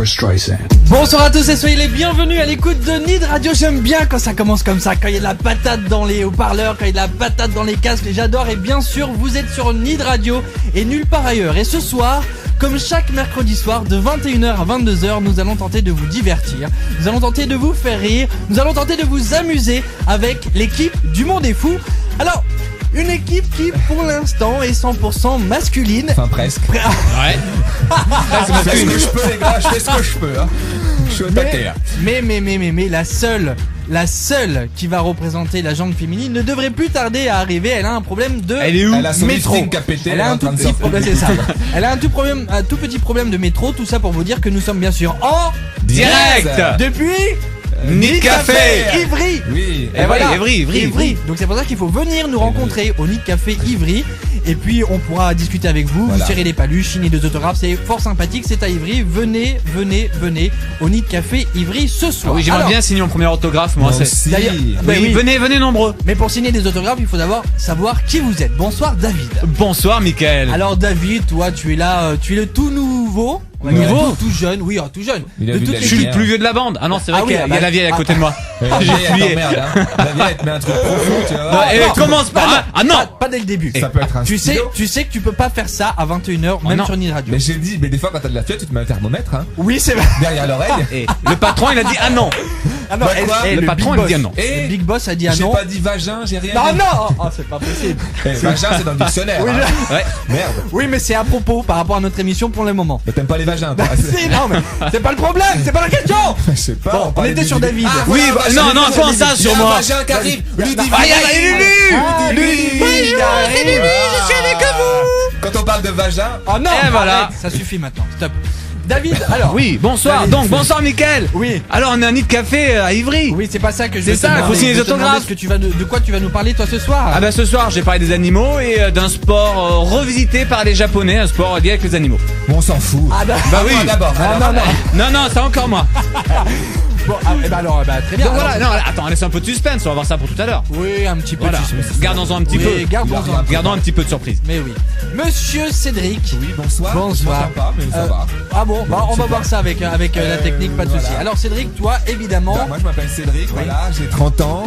Barbra Streisand. Bonsoir à tous et soyez les bienvenus à l'écoute de Nid Radio. J'aime bien quand ça commence comme ça, quand il y a de la patate dans les haut-parleurs, quand il y a de la patate dans les casques, et j'adore. Et bien sûr, vous êtes sur Nid Radio et nulle part ailleurs. Et ce soir, comme chaque mercredi soir, de 21h à 22h, nous allons tenter de vous divertir, nous allons tenter de vous faire rire, nous allons tenter de vous amuser avec l'équipe du Monde est Fou. Alors, une équipe qui, pour l'instant, est 100% masculine. Enfin, presque. Ouais. Je fais ce que je peux, les gars, je fais ce que je peux, hein. Je suis au taquet, là. Mais la seule qui va représenter la jambe féminine ne devrait plus tarder à arriver. Elle a un problème de Elle est où? Elle a son métro. lifting qui a pété, Elle a un tout petit problème, c'est ça. Elle a un tout petit problème de métro. Tout ça pour vous dire que nous sommes bien sûr en Direct depuis Nid Café. Ivry. Oui. Et voilà, Ivry. Donc c'est pour ça qu'il faut venir nous rencontrer au Nid Café Ivry. Et puis on pourra discuter avec vous, Voilà. vous serrer les paluches, signer des autographes. C'est fort sympathique, c'est à Ivry. Venez au Nid Café Ivry ce soir. Ah oui, j'aimerais Alors, bien signer mon premier autographe, moi. Moi C'est... aussi. D'ailleurs, Oui, oui. venez nombreux. Mais pour signer des autographes, il faut d'abord savoir qui vous êtes. Bonsoir David. Bonsoir, Mickaël. Alors David, toi tu es là, tu es le tout nouveau. On va dire Nouveau tout jeune, oui, tout jeune. Il a De vu toute la Je suis l'équipe. le plus vieux de la bande. Ah non, c'est vrai Ah qu'il oui, y a la vieille à côté de moi. La J'ai vieille, fui. attends, merde, hein. La vieille, elle te met un truc profond, tu vois. Non, Commence pas. Ah non. Pas dès le début. Ça peut être un Tu sais stylo. que tu peux pas faire ça à 21h, même non. sur Nid Radio. Mais j'ai dit, mais des fois, quand t'as de la fièvre, tu te mets un thermomètre, hein. Oui, c'est vrai. Derrière l'oreille. Et le patron, il a dit ah non. Ah non, Bah, quoi Le patron, il Big dit ah Boss. non. Le Big Boss a dit ah J'ai non. pas dit vagin, j'ai rien Non, dit. non, oh, c'est pas possible. Vagin, c'est dans le dictionnaire. Oui, hein. Ouais. Merde. Oui, mais c'est à propos par rapport à notre émission pour le moment. Bah, t'aimes pas les vagins, toi. Bah, si, non, mais c'est pas le problème, c'est pas la question. Je sais pas. Bon, on parlait était du- sur David. Ah, Oui, voilà, non, vagin, non, Lulu, comment Lulu. ça Il y sur a un moi? vagin qui arrive. Ludivine. Ah, il y a Lulu. Ah, Lulu. Bonjour, c'est Lulu, je suis avec vous. Quand on parle de vagin, Oh non, Et voilà. arrête, ça suffit maintenant, stop. David, alors. Oui, bonsoir. David. Donc, bonsoir, Mickaël. Oui. Alors, on est à Nid Café à Ivry. Oui, c'est pas ça que je C'est veux te ça, demander. faut signer Je les veux te demander autographes. ce que tu vas de quoi tu vas nous parler toi ce soir. Ah bah ce soir, j'ai parlé des animaux et d'un sport revisité par les Japonais, un sport lié avec les animaux. bon, on s'en fout. Ah, bah, Bah oui. Moi, d'abord. Non, c'est encore moi. bon, alors, très bien. Donc voilà, Alors, non, attends, laisse un peu de suspense, on va voir ça pour tout à l'heure. oui, un petit peu. Voilà, de suspense. gardons-en un petit Oui, peu. gardons-en. Gardons un petit peu de surprise. Mais oui. Monsieur Cédric. Oui, bonsoir. Bonsoir. Je m'entends pas, mais ça va. Ah bon, bah, on va super. voir ça avec la technique, pas de voilà. souci. Alors Cédric, toi, évidemment. Bah, moi, je m'appelle Cédric, voilà, j'ai 30 ans.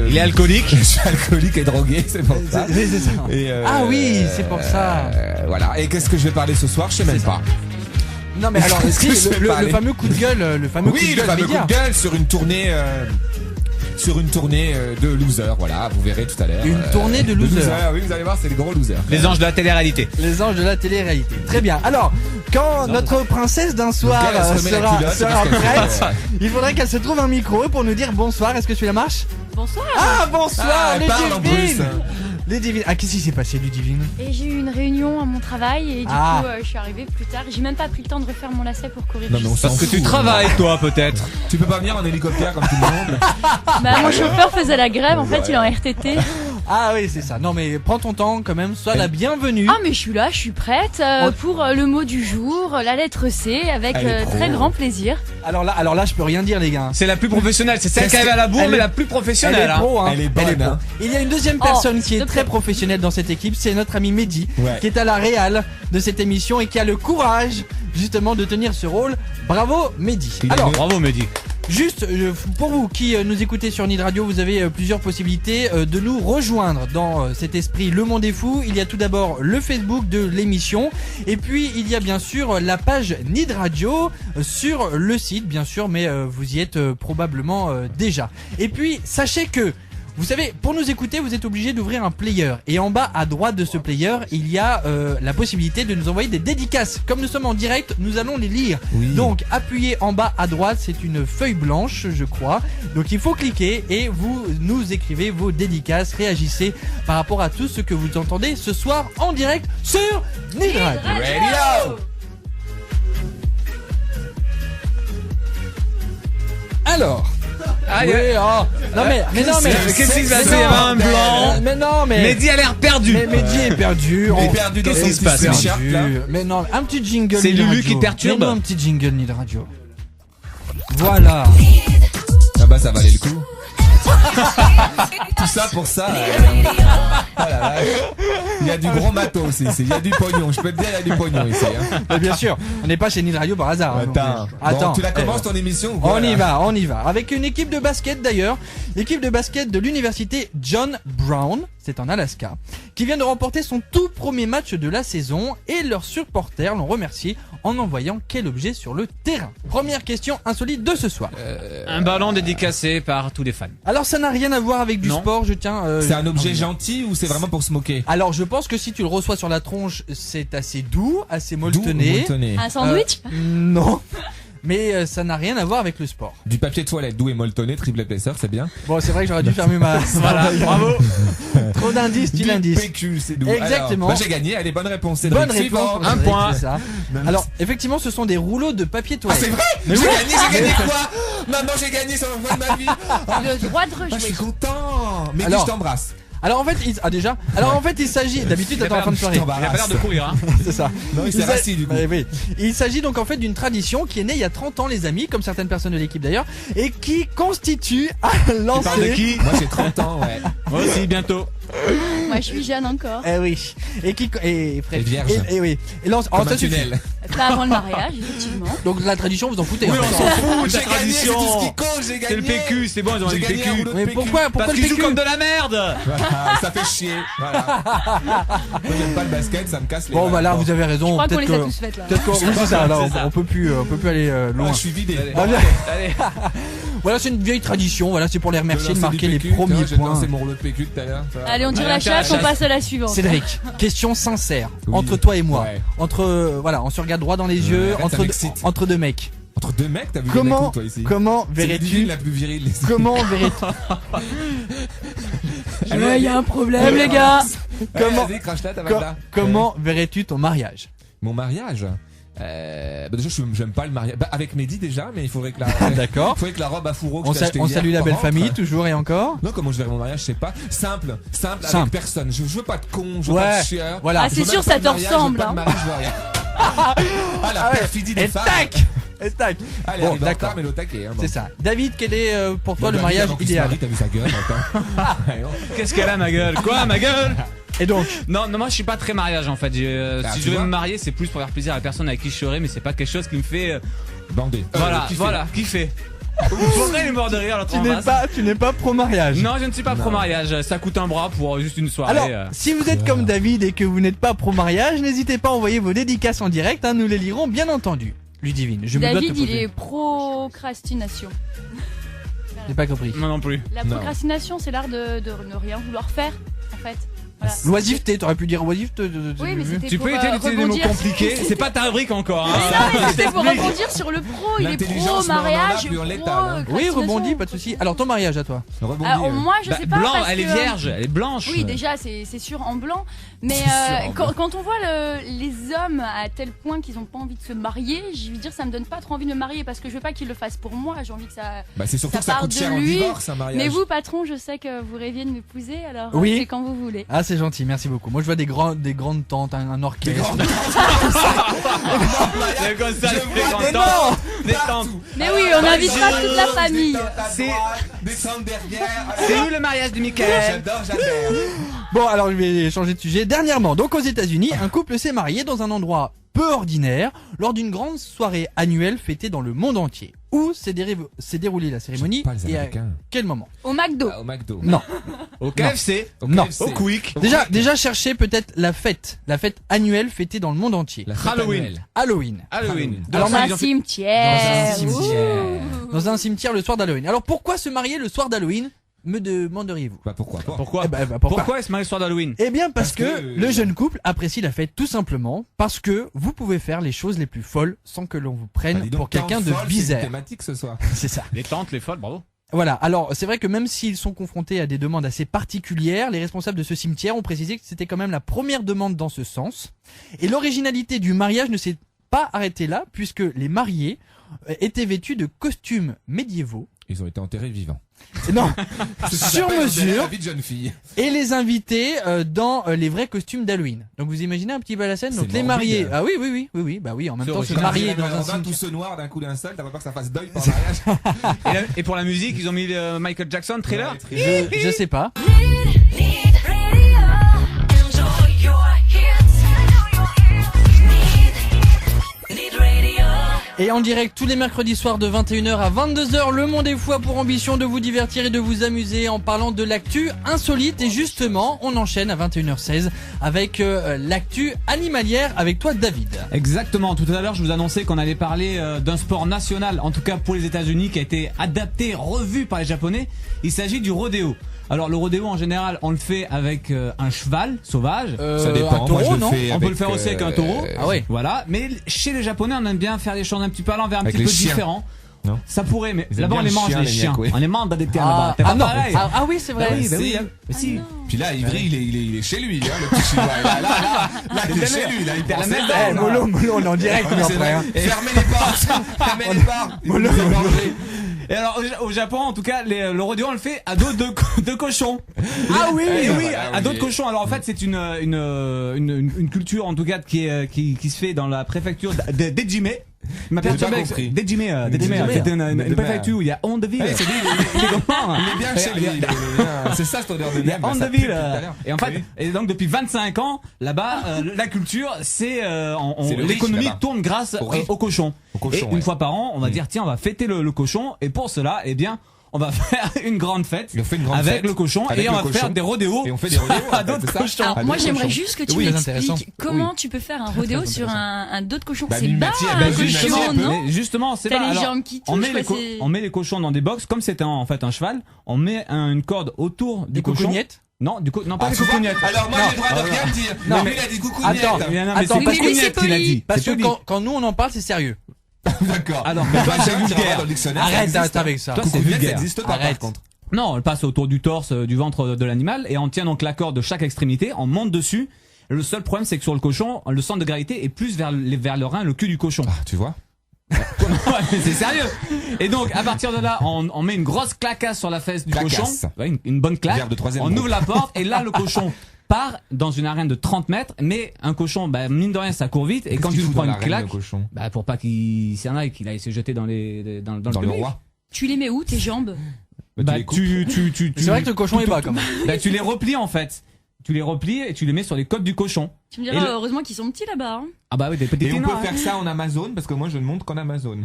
Il est alcoolique. Je suis alcoolique et drogué, c'est pour ça. C'est ça. Et, Ah oui, c'est pour ça. Voilà. Et qu'est-ce que je vais parler ce soir? Je sais même pas. Non mais alors, Qu'est-ce si, que je vais le parler fameux coup de gueule, le fameux coup Oui, de le gueule fameux coup média. de gueule sur une tournée. De losers, voilà, vous verrez tout à l'heure. Une tournée de losers. Oui, vous allez voir, c'est les gros losers. Les anges de la télé-réalité. Les anges de la télé-réalité. Très bien. Alors, quand notre princesse d'un soir Donc, elle se remet la culotte, sera parce qu'elle prête, fait, il faudrait qu'elle se trouve un micro pour nous dire bonsoir. Est-ce que celui-là marche? Bonsoir. Ah, bonsoir, elle parle en Ludivine. plus. Ludivine. Ah, qu'est-ce qui s'est passé, Ludivine? Et j'ai eu une réunion à mon travail et du Ah. coup je suis arrivée plus tard. J'ai même pas pris le temps de refaire mon lacet pour courir. Non, mais on s'en Parce que tu fout. travailles, toi, peut-être. Tu peux pas venir en hélicoptère comme tout le monde. Bah, mon chauffeur faisait la grève, en fait il est en RTT. Ah oui, c'est ça. Non mais prends ton temps quand même. Sois la bienvenue. Ah mais je suis là, je suis prête pour le mot du jour, la lettre C, avec Elle est pro. très grand plaisir. Alors là, je peux rien dire, les gars. C'est la plus professionnelle. C'est celle Qu'est-ce qui arrive à la bourre, elle mais est- la plus Elle professionnelle. est hein. pro, hein. Elle est bonne, pro. hein. Il y a une deuxième Oh, personne qui s'il est te très plaît. professionnelle dans cette équipe, c'est notre ami Mehdi, Ouais. qui est à la réal de cette émission et qui a le courage justement de tenir ce rôle. Bravo Mehdi. Il est Alors, Bravo, Mehdi. juste pour vous qui nous écoutez sur Nid Radio, vous avez plusieurs possibilités de nous rejoindre dans cet esprit Le Monde est Fou. Il y a tout d'abord le Facebook de l'émission et puis il y a bien sûr la page Nid Radio sur le site bien sûr, mais vous y êtes probablement déjà. Et puis sachez que vous savez, pour nous écouter, vous êtes obligé d'ouvrir un player. Et en bas à droite de ce player, il y a la possibilité de nous envoyer des dédicaces. Comme nous sommes en direct, nous allons les lire. Oui. Donc, appuyez en bas à droite, c'est une feuille blanche, je crois. Donc, il faut cliquer et vous nous écrivez vos dédicaces. Réagissez par rapport à tout ce que vous entendez ce soir en direct sur Nid Radio. Radio. Alors. Aïe, Oui, oh. Non mais non mais Qu'est-ce qui se passe? mais Il y avait un non, blanc. mais non mais Mehdi a l'air perdu. mais Mehdi est perdu. Il est perdu dans Qu'est-ce son qui se passe, petit là sweatshirt, là. Mais non, un petit jingle. C'est Nid Lulu Radio. qui perturbe. Mets-nous un petit jingle Nid Radio. Voilà. Ah bah ça valait le coup. Tout ça pour ça. Oh la vache. Il y a du gros matos ici. Il y a du pognon. Je peux te dire, il y a du pognon ici. Hein. Mais bien sûr, on n'est pas chez Nid Radio par hasard. Attends. Bon, tu la commences ton émission ou quoi, On y là va, on y va. Avec une équipe de basket d'ailleurs. L'équipe de basket de l'université John Brown, c'est en Alaska, qui vient de remporter son tout premier match de la saison et leurs supporters l'ont remercié en envoyant quel objet sur le terrain. Première question insolite de ce soir. Un ballon dédicacé par tous les fans. Alors ça n'a rien à voir avec du Non. sport, je tiens... C'est un objet gentil ou c'est vraiment pour se moquer? Alors je pense que si tu le reçois sur la tronche, c'est assez doux, assez molletonné. Un sandwich Non. Mais ça n'a rien à voir avec le sport. Du papier de toilette doux et molletonné, triple épaisseur, c'est bien. Bon, c'est vrai que j'aurais dû faire mieux ma... Voilà, bravo. Trop d'indices, tu Du l'indices. PQ, c'est doux. Exactement. Alors, bah, j'ai gagné, allez, bonne réponse. C'est Bonne réponse. Un Cédric, point. c'est ça. Alors, effectivement, ce sont des rouleaux de papier Ah, toilette. c'est vrai? Mais J'ai oui. gagné quoi? Maman, j'ai gagné, ça me voit de ma vie. Ah, Le droit de je suis rejouer. content. Mais Alors, je t'embrasse. Alors en fait, il s'agit. D'habitude, Il a t'attends la pas fin de soirée. je Il a pas l'air de courir, hein. C'est ça. Non, il s'est rassis du coup. Oui. Il s'agit donc en fait d'une tradition qui est née il y a 30 ans, les amis, comme certaines personnes de l'équipe d'ailleurs, et qui constitue à Tu parles de lancer. qui? Moi j'ai 30 ans, ouais. Moi aussi, bientôt. Moi, je suis jeune encore. Eh oui. Et qui et Fred. Et vierge. Et oui. Et lance. Comme ça un suffit. tunnel. Pas avant le mariage, effectivement. Donc la tradition, vous en foutez. Oui, en on fait. s'en fout de J'ai la gagné, c'est tout tradition. ce qui compte, j'ai gagné. C'est le PQ, c'est bon, ils ont J'ai du gagné un PQ. rouleau de Mais PQ. pourquoi Parce le qu'ils jouent PQ comme de la merde. Voilà, ça fait chier. Voilà. Moi j'aime pas le basket, ça me casse les Bon mains. bah là, vous avez raison. Je crois qu'on Peut-être les a que- tous faites là. Peut-être qu'on. Oui, c'est ça. Là, C'est ça. on peut plus aller Ah, loin. je suis vidé. Allez. Ah, bien. Allez. Voilà, c'est une vieille tradition. Voilà, c'est pour les remercier de marquer les J'ai premiers points. lancé mon rouleau de PQ tout à l'heure. ça va. Allez, on tire Allez, la on tire la chasse, on chasse. passe à la suivante. Cédric, question sincère Oui. entre toi et moi, Ouais. voilà, on se regarde droit dans les yeux, arrête, ça m'excite. entre deux mecs. Entre deux mecs, t'as vu Comment, les coups, toi ici. comment C'est verrais-tu, l'usine la plus virile. les- comment verrais-tu, Ouais, y a un problème, les gars. comment- Vas-y, crache-la, ta co- là. comment verrais-tu ton mariage? Mon mariage bah déjà, j'aime pas le mariage. Bah, avec Mehdi déjà, mais il faudrait que la, D'accord. faudrait que la robe à fourreau que On, je t'ai achetée on hier salue la belle rentre. famille, toujours et encore. Non, comment je verrai mon mariage, je sais pas. Simple Simple. avec personne. Je veux pas de con, je veux Ouais. pas de chieur. Voilà. Ah, Je c'est veux sûr, même ça pas de te mariage, je veux ressemble, pas de hein. mariage, je veux rien. Ah, la Ah ouais. perfidie des Et femmes. tac, et tac. Allez, Bon, arrive en d'accord. retard, mais le taquet. Hein, bon. C'est ça. David, quel est pour toi Bon, le David, mariage avant qu'il se idéal? marie, t'as vu sa gueule, attends. Ouais, non. Qu'est-ce qu'elle a, ma gueule? Quoi, ma gueule? Et donc, Non, moi je suis pas très mariage en fait. Ah, Si tu je vais vois me marier, c'est plus pour faire plaisir à la personne avec qui je serai, mais c'est pas quelque chose qui me fait. Bandé. Kiffer. Faudrait les morts de rire l'autre en face. tu n'es pas pro mariage. Non, je ne suis pas pro mariage. Ça coûte un bras pour juste une soirée. Alors, si vous êtes comme David et que vous n'êtes pas pro mariage, n'hésitez pas à envoyer vos dédicaces en direct, hein, nous les lirons bien entendu. Ludivine, je me dois de te David, il poser. est procrastination. J'ai pas compris. Moi non plus. La Non. procrastination, c'est l'art de ne rien vouloir faire, en fait. Voilà. L'oisiveté, t'aurais pu dire oisiveté. Oui, mais c'était Tu pour peux utiliser des mots rebondir. compliqués. C'est pas ta rubrique encore. Hein. Mais non, mais c'était pour rebondir sur le pro. Il est L'intelligence, pro mais on en a mariage, plus en pro létal, hein. Oui, rebondis, pas de souci. Alors ton mariage à toi. Rebondis, Alors, moi, je sais pas. Blanc, parce elle est que- vierge, elle est blanche. Oui, déjà, c'est sûr en blanc. Mais C'est sûr, en blanc. quand on voit les hommes à tel point qu'ils ont pas envie de se marier, je veux dire, ça me donne pas trop envie de me marier parce que je veux pas qu'ils le fassent pour moi. J'ai envie que ça. Bah, c'est surtout ça que ça part coûte de cher en lui. divorce, un mariage. Mais vous, patron, je sais que vous rêviez de m'épouser, alors Oui. c'est quand vous voulez. Ah, c'est gentil, merci beaucoup. Moi, je vois des grandes tentes, un orchestre. C'est comme ça, Je les vois des grands noms des tantes. Mais oui, on invitera toute la famille. C'est- Des tentes derrière. C'est où le mariage de Michael? J'adore. Bon, alors je vais changer de sujet. Dernièrement, donc aux États-Unis, un couple s'est marié dans un endroit peu ordinaire lors d'une grande soirée annuelle fêtée dans le monde entier. Où s'est déroulée la cérémonie Pas les et à Américains. quel moment? Au McDo. Au McDo. Non. Au KFC? Non. KFC. Au Quick? Déjà cherchez peut-être la fête annuelle fêtée dans le monde entier. La fête Halloween. annuelle. Halloween. Halloween. Alors, Dans un ils ont fait- cimetière. Dans un cimetière. Dans un cimetière le soir d'Halloween. Alors pourquoi se marier le soir d'Halloween, me demanderiez-vous? Bah, pourquoi pas? Pourquoi? Pourquoi Pourquoi est-ce marié le soir d'Halloween? Eh bien parce Parce que que- le jeune couple apprécie la fête tout simplement parce que vous pouvez faire les choses les plus folles sans que l'on vous Bah, prenne dis donc, pour quelqu'un tente de folle, c'est une bizarre. thématique ce soir. C'est ça. Les tantes, les folles, bravo. Voilà, alors c'est vrai que même s'ils sont confrontés à des demandes assez particulières, les responsables de ce cimetière ont précisé que c'était quand même la première demande dans ce sens. Et l'originalité du mariage ne s'est pas arrêtée là, puisque les mariés étaient vêtus de costumes médiévaux Ils ont été enterrés vivants. Non, Ça sur s'appelle mesure. La vie de jeune fille. Et les invités dans les vrais costumes d'Halloween. Donc vous imaginez un petit peu la scène. Donc C'est les morbide. mariés. Ah oui. Bah oui, en même C'est temps se original. marier dans un Tout cimetière. ce noir d'un coup d'un seul, t'as pas peur que ça fasse deuil pour le mariage? Et pour la musique, ils ont mis Michael Jackson, Thriller. Je sais pas. Et en direct tous les mercredis soirs de 21h à 22h, Le Monde est fou a pour ambition de vous divertir et de vous amuser en parlant de l'actu insolite. Et justement, on enchaîne à 21h16 avec l'actu animalière avec toi David. Exactement. Tout à l'heure, je vous annonçais qu'on allait parler d'un sport national, en tout cas pour les États-Unis, qui a été adapté, revu par les Japonais. Il s'agit du rodéo. Alors le rodéo en général, on le fait avec un cheval sauvage. Ça dépend. Un taureau, Moi, je le non fais On peut avec, le faire aussi avec un taureau. Ah ouais. Voilà. Mais chez les Japonais, on aime bien faire les choses un petit peu à l'envers, un Avec petit peu les chiens. différent. Non. Ça pourrait, mais Ils aiment là-bas on bien les le mange chien, les les chiens. mecs, oui. On les mange dans des terres là-bas. C'est pas non. pareil. Ah oui, c'est vrai. Bah oui, bah C'est- oui. Bah si. non. Puis là, Ivry, il est chez lui, hein, le petit chinois. Là, il est chez lui, là, il T'es à la pense même dedans, Eh, là. Molo, on est en direct Ah, nous, c'est après. vrai. Hein. Fermez les portes. Fermez les portes. Il Molo, vous égorger. Et alors au Japon, en tout cas, le rodéo on le fait à dos de cochons. Ah oui, Et oui, voilà, à oui. dos de cochons. Alors en fait, c'est une culture en tout cas qui se fait dans la préfecture d'Ejime. Il m'a J'ai pas perturbé avec compris. d'Ejime. Dejime. C'est une Dejime. préfecture où il y a Ondeville. Ouais, c'est lui, C'est comment il est bien chez lui. il est bien. C'est ça, cette odeur de Il y a nègre, ça pue Ondeville. depuis tout à l'heure. Et en fait, Oui. et donc depuis 25 ans, là-bas, la culture, c'est C'est le riche, l'économie là-bas. tourne grâce Au riche. aux cochons. Au cochon, Et une ouais. fois par an, on va dire tiens, on va fêter le cochon. Et pour cela, eh bien, on va faire une grande fête On fait une grande avec fête le cochon avec et on le va cochon. faire des rodéos. Et on fait des rodéos. à dos de c'est ça cochon. Alors, À moi, dos de j'aimerais cochon. juste que tu Oui, très intéressant. m'expliques comment tu peux faire un rodéo sur un dos de cochon. Bah, C'est lui, bas, Mathieu, un bah, lui, cochon, Mathieu, non? Mais justement, c'est T'as pas. les alors, jambes qui on touchent, met quoi, c'est- on met les cochons dans des box comme c'était en fait un cheval. On met une corde autour du Des cochon. cocognettes. Non, non pas Ah, des tu vois cocognettes. Alors, moi, j'ai le droit de rien dire. Non, Non, mais- lui, il a dit coucougnettes. Attends, Non, mais Attends, c'est parce que- cocognettes qu'il a dit. Parce C'est que poli. quand nous on en parle, c'est sérieux. D'accord. Alors, mais toi, c'est tu vas vulgaire. dans le dictionnaire. Arrête ça existe. avec ça. Toi, c'est Coucougnettes, vulgaire. ça existe pas, Arrête. par contre. Non, elle passe autour du torse, du ventre de l'animal et on tient donc la corde de chaque extrémité, on monte dessus. Le seul problème, c'est que sur le cochon, le centre de gravité est plus vers le rein, le cul du cochon. Ah, tu vois. Ouais, mais c'est sérieux. Et donc, à partir de là, on met une grosse clacasse sur la fesse du Clacasse. cochon. Ouais, une bonne claque. Verbe de troisième On groupe. ouvre la porte et là, le cochon part dans une arène de 30 mètres. Mais un cochon, bah, mine de rien, ça court vite. Et quand tu lui prends une claque, cochon. bah, pour pas qu'il s'y en aille, qu'il aille se jeter dans le Dans le public. roi. Tu les mets où, tes jambes? Bah, les coupes. C'est vrai que le cochon est bas quand même. Bah, tu les replies en fait. Tu les replies et tu les mets sur les côtes du cochon. Tu me Et diras, le- heureusement qu'ils sont petits là-bas. Hein. Ah bah oui, des petits Et on ténors, peut hein. faire ça en Amazon parce que moi je ne monte qu'en Amazon.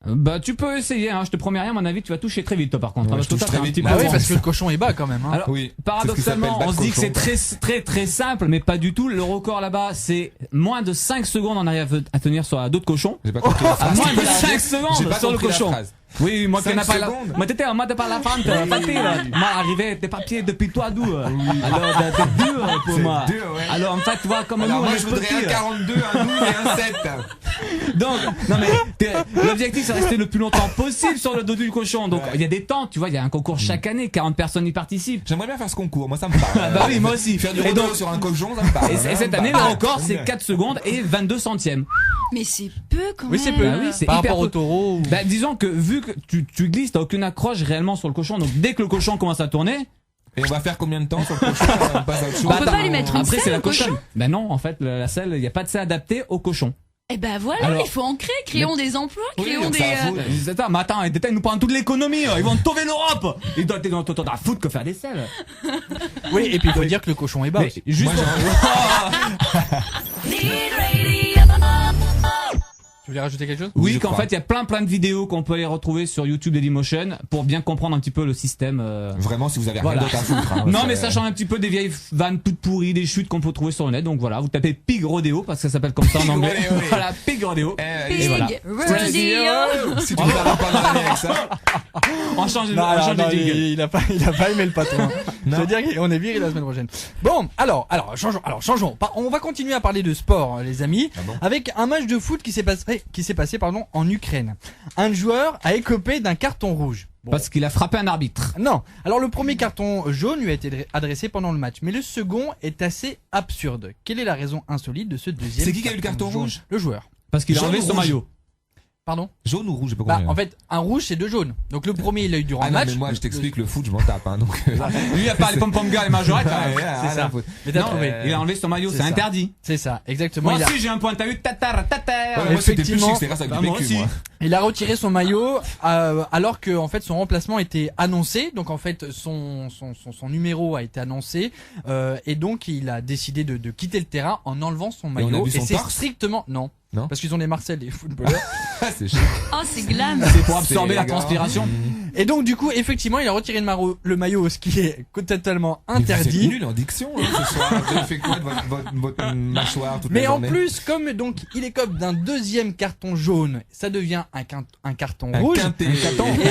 Bah tu peux essayer, hein. Je te promets rien, à mon avis, tu vas toucher très vite toi par contre. Ouais, Parce je que touche toi, très t'es un vite. petit peu Bah oui, grand. parce que le cochon est bas quand même. Hein. Alors, Oui. paradoxalement, C'est ce on qui se dit que c'est s'appelle très très simple, mais pas du tout. Le record là-bas, c'est moins de 5 secondes on arrive à tenir sur la dos de cochon. J'ai pas compris la À phrase. moins de J'ai 5 pas secondes sur le compris la cochon. phrase. Oui, moi qui 5 n'ai pas la, secondes. moi t'étais en mode de par la pente, facile. Moi arrivé des papiers depuis toi d'où. Alors c'est dur pour C'est moi. dur, ouais. Alors en fait, tu vois comme Alors nous on moi est je voudrais petits. un 42, un 12 et un 7. Donc, non mais l'objectif c'est rester le plus longtemps possible sur le dos du cochon. Donc il y a des temps, tu vois, il y a un concours chaque année, 40 personnes y participent. J'aimerais bien faire ce concours, moi ça me parle. Bah oui, moi aussi. Faire du Et rodéo donc- sur un cochon, ça me parle. Et cette année, le Bah, record c'est 4 secondes et 22 centièmes. Mais c'est peu quand Oui, même. c'est peu. Bah oui, c'est Par hyper rapport au peu. taureau. ou- Bah disons que vu que tu glisses, t'as aucune accroche réellement sur le cochon. Donc dès que le cochon commence à tourner, Et on va faire combien de temps sur le cochon On passe à autre chose. On peut pas lui mettre une après c'est selle la au cochon cochonne. Bah non, en fait la selle, il y a pas de selle adaptée au cochon. Eh ben voilà, Alors- il faut en créer, créons des emplois, Oui, créons donc des. ça va foutre. Mais attends, ils nous prennent toute l'économie, ils vont sauver l'Europe. Ils doivent être à foutre que faire des selles. Oui, et puis il faut dire que le cochon est bas. Mais aussi. juste Moi, Tu voulais rajouter quelque chose? Oui, Oui, je qu'en crois. fait, il y a plein de vidéos qu'on peut aller retrouver sur YouTube Dailymotion pour bien comprendre un petit peu le système. Vraiment, si vous avez rien Voilà. d'autre à foutre. hein, Non, c'est- mais ça change un petit peu des vieilles vannes toutes pourries, des chutes qu'on peut trouver sur le net. Donc voilà, vous tapez Pig Rodeo parce que ça s'appelle comme ça en Pig anglais. Rodeo, oui. Voilà, Pig Rodeo. Pig Et voilà. Rodeo. Si tu veux pas parler avec ça. On change Non, on change non, de jingle. il a pas aimé le patron. Je veux dire qu'on est viré la semaine prochaine. Bon, alors, changeons. On va continuer à parler de sport, les amis, Ah bon avec un match de foot qui s'est passé, en Ukraine. Un joueur a écopé d'un carton rouge. Bon. Parce qu'il a frappé un arbitre. Non. Alors le premier carton jaune lui a été adressé pendant le match, mais le second est assez absurde. Quelle est la raison insolite de ce deuxième? C'est qui a eu le carton jaune rouge? Le joueur. Parce qu'il a Jaune enlevé ou son rouge maillot. Pardon? Jaune ou rouge, j'ai pas Bah, compris. en fait, un rouge c'est 2 jaunes. Donc le premier il l'a eu durant Ah le non, match. mais moi je t'explique le foot, je m'en tape, hein, donc. Lui, à part les pom-pom girls et Majorette, c'est ça. Mais t'as Non, trouvé. il a enlevé son maillot, C'est c'est ça. interdit. C'est ça, exactement. Moi Il a- aussi, j'ai un point, t'as eu tatar. Moi c'était plus Effectivement. chic, c'est grâce à Bah, du moi PQ, aussi. moi. Il a retiré son maillot alors que en fait son remplacement était annoncé, donc en fait son numéro a été annoncé et donc il a décidé de quitter le terrain en enlevant son on a maillot vu son c'est torse strictement non Non. parce qu'ils ont des Marseille les footballeurs Ah, c'est chic. Oh, c'est glam. C'est pour absorber C'est la les gars. transpiration. et donc du coup effectivement il a retiré le maillot ce qui est totalement Mais vous êtes interdit. nul en diction, hein, ce soir. Vous avez fait quoi de votre mâchoire toute la Mais en journée? plus, comme donc il écope d'un deuxième carton jaune, ça devient un carton Un rouge. quintet. Et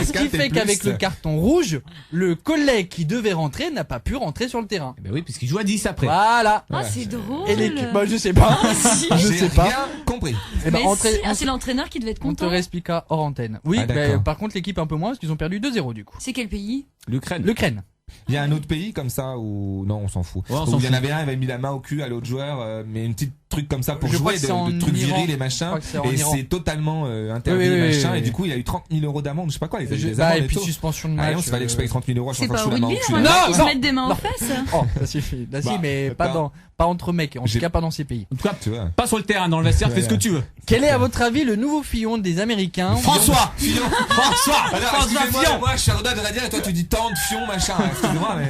ce qui Quintet fait plus. qu'avec le carton rouge, le collègue qui devait rentrer n'a pas pu rentrer sur le terrain. Ben oui, puisqu'il joue à 10 après. Voilà. Oh, c'est drôle. Et l'équipe, bah je sais pas. Si. Je J'ai sais pas. rien compris. Eh ben, Mais entrer- si, c'est l'entraîneur qui devait être on te content. réexpliquera hors antenne. Oui, Ah, d'accord. par contre l'équipe un peu moins parce qu'ils ont perdu 2-0 du coup. C'est quel pays? L'Ukraine. L'Ukraine. Il y a un autre pays comme ça où non, on s'en fout. Ouais, on Où s'en il y en fout. avait un, il avait mis la main au cul à l'autre joueur, mais une petite truc comme ça pour Je crois jouer, que c'est en de trucs Iran. virils et Je machin. crois que c'est en Et Iran. c'est totalement interdit, Oui, oui, oui, machin. oui, Et oui. du coup, il a eu 30 000 euros d'amende, je sais pas quoi. Il a eu des Bah, amendes et puis tout. suspension de Ah match. non, c'est fallait que je paye 30 000 euros à chaque C'est fois que pas je fous la au main au rugby, cul. normalement, Non, qu'ils se non, mettent des mains non. aux fesses. Oh, ça suffit. Là, si, Bah, mais pas- pas entre mecs. En tout J'ai- cas, pas dans ces pays. En tout cas, Tu vois. pas sur le terrain, dans le vestiaire, fais ce que tu veux. Quel est à votre avis le nouveau Fillon des Américains? François Fillon. François Alors, François excusez-moi, Fillon. moi, Charlotte de la dire, et toi, tu dis tant de fion, machin. Excusez-moi, mais